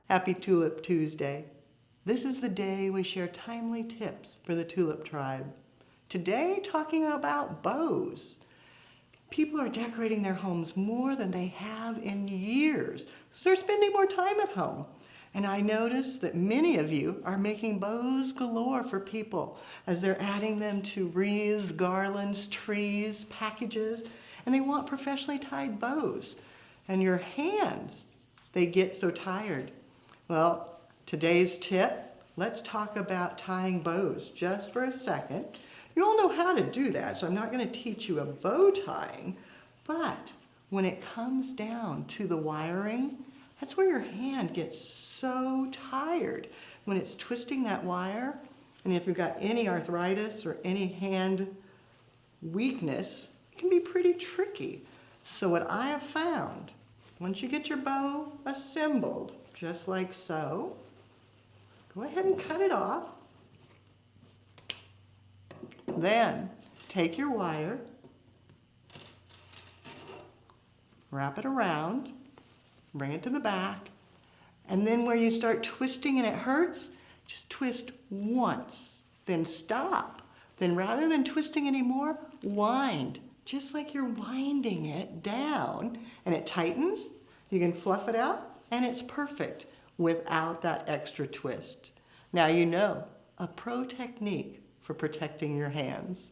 Happy Tulip Tuesday. This is the day we share timely tips for the tulip tribe. Today, talking about bows. People are decorating their homes more than they have in years, so they're spending more time at home. And I notice that many of you are making bows galore for people as they're adding them to wreaths, garlands, trees, packages, and they want professionally tied bows. And your hands, they get so tired. Well, today's tip, let's talk about tying bows just for a second. You all know how to do that, so I'm not going to teach you a bow tying, but when it comes down to the wiring, that's where your hand gets so tired when it's twisting that wire. And if you've got any arthritis or any hand weakness, it can be pretty tricky. So what I have found, once you get your bow assembled, just like so, go ahead and cut it off. Then take your wire, wrap it around, bring it to the back, and then where you start twisting and it hurts, just twist once, then stop. Then rather than twisting anymore, wind, just like you're winding it down, and it tightens. You can fluff it out, and it's perfect without that extra twist. Now you know, a pro technique for protecting your hands.